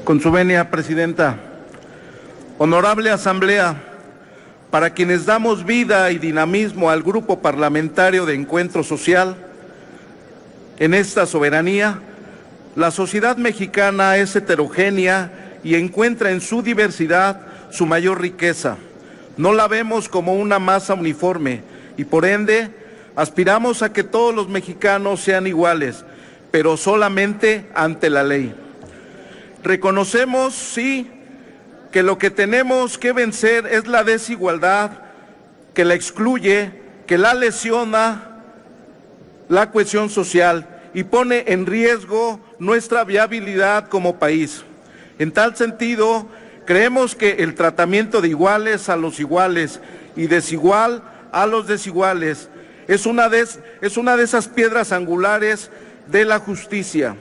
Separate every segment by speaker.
Speaker 1: Con su venia, Presidenta. Honorable Asamblea, para quienes damos vida y dinamismo al Grupo Parlamentario de Encuentro Social, en esta soberanía, la sociedad mexicana es heterogénea y encuentra en su diversidad su mayor riqueza. No la vemos como una masa uniforme y por ende aspiramos a que todos los mexicanos sean iguales, pero solamente ante la ley. Reconocemos, sí, que lo que tenemos que vencer es la desigualdad que la excluye, que la lesiona la cohesión social y pone en riesgo nuestra viabilidad como país. En tal sentido, creemos que el tratamiento de iguales a los iguales y desigual a los desiguales es una de esas piedras angulares de la justicia.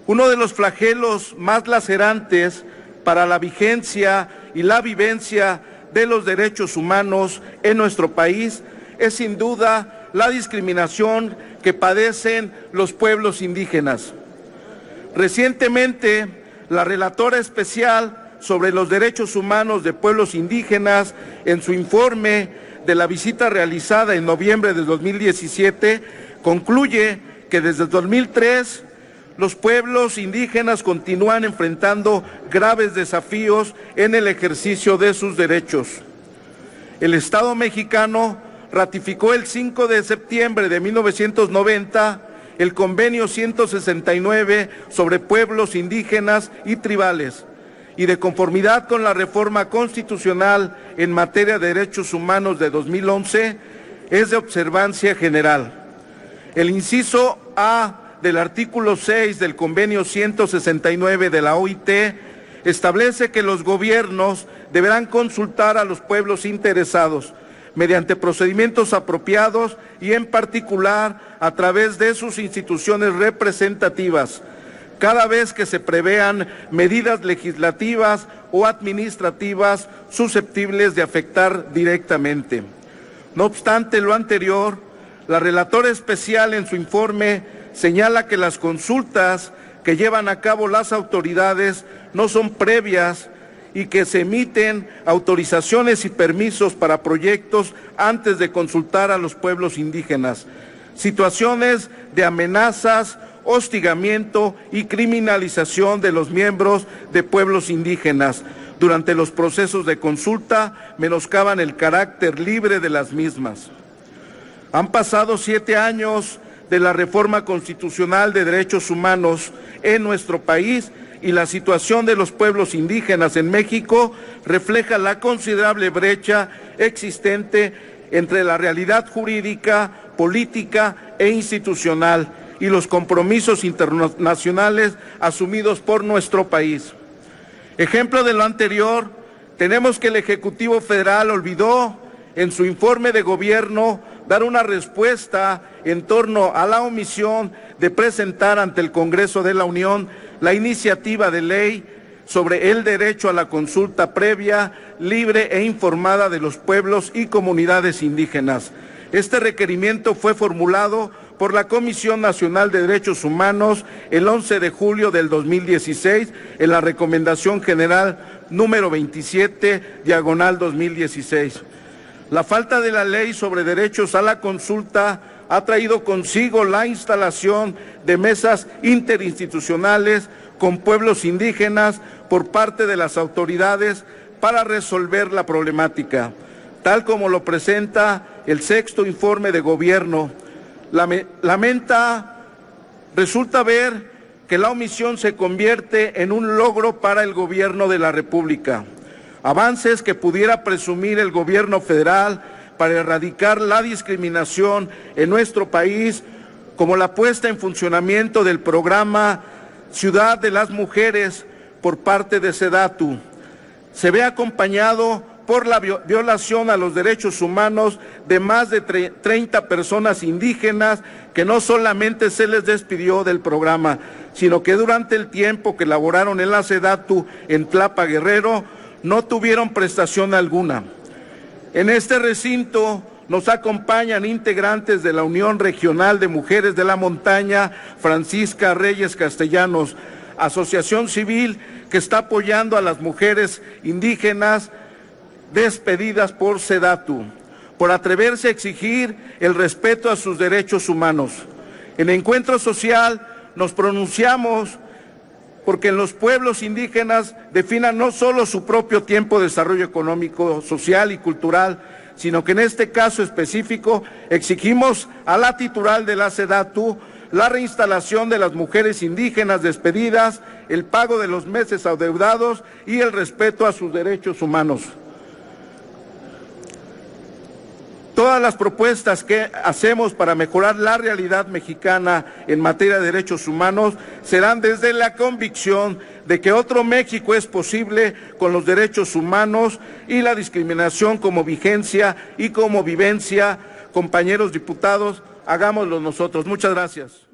Speaker 1: Uno de los flagelos más lacerantes para la vigencia y la vivencia de los derechos humanos en nuestro país es sin duda la discriminación que padecen los pueblos indígenas. Recientemente, la relatora especial sobre los derechos humanos de pueblos indígenas, en su informe de la visita realizada en noviembre de 2017, concluye que desde 2003 los pueblos indígenas continúan enfrentando graves desafíos en el ejercicio de sus derechos. El Estado mexicano ratificó el 5 de septiembre de 1990 el Convenio 169 sobre pueblos indígenas y tribales, y de conformidad con la reforma constitucional en materia de derechos humanos de 2011, es de observancia general. El inciso A del artículo 6 del Convenio 169 de la OIT establece que los gobiernos deberán consultar a los pueblos interesados mediante procedimientos apropiados y en particular a través de sus instituciones representativas, cada vez que se prevean medidas legislativas o administrativas susceptibles de afectar directamente. No obstante lo anterior, la relatora especial en su informe señala que las consultas que llevan a cabo las autoridades no son previas y que se emiten autorizaciones y permisos para proyectos antes de consultar a los pueblos indígenas. Situaciones de amenazas, hostigamiento y criminalización de los miembros de pueblos indígenas durante los procesos de consulta menoscaban el carácter libre de las mismas. Han pasado 7 años de la reforma constitucional de derechos humanos en nuestro país y la situación de los pueblos indígenas en México refleja la considerable brecha existente entre la realidad jurídica, política e institucional y los compromisos internacionales asumidos por nuestro país. Ejemplo de lo anterior, tenemos que el Ejecutivo Federal olvidó en su informe de gobierno dar una respuesta en torno a la omisión de presentar ante el Congreso de la Unión la iniciativa de ley sobre el derecho a la consulta previa, libre e informada de los pueblos y comunidades indígenas. Este requerimiento fue formulado por la Comisión Nacional de Derechos Humanos el 11 de julio del 2016 en la Recomendación General número 27, /2016. La falta de la ley sobre derechos a la consulta ha traído consigo la instalación de mesas interinstitucionales con pueblos indígenas por parte de las autoridades para resolver la problemática, tal como lo presenta el 6º informe de gobierno. Resulta ver que la omisión se convierte en un logro para el gobierno de la República. Avances que pudiera presumir el gobierno federal para erradicar la discriminación en nuestro país, como la puesta en funcionamiento del programa Ciudad de las Mujeres por parte de SEDATU, se ve acompañado por la violación a los derechos humanos de más de 30 personas indígenas que no solamente se les despidió del programa, sino que durante el tiempo que laboraron en la SEDATU en Tlapa, Guerrero, no tuvieron prestación alguna. En este recinto nos acompañan integrantes de la Unión Regional de Mujeres de la Montaña, Francisca Reyes Castellanos, asociación civil que está apoyando a las mujeres indígenas despedidas por SEDATU, por atreverse a exigir el respeto a sus derechos humanos. En Encuentro Social nos pronunciamos porque en los pueblos indígenas definan no solo su propio tiempo de desarrollo económico, social y cultural, sino que en este caso específico exigimos a la titular de la SEDATU la reinstalación de las mujeres indígenas despedidas, el pago de los meses adeudados y el respeto a sus derechos humanos. Todas las propuestas que hacemos para mejorar la realidad mexicana en materia de derechos humanos serán desde la convicción de que otro México es posible con los derechos humanos y la discriminación como vigencia y como vivencia. Compañeros diputados, hagámoslo nosotros. Muchas gracias.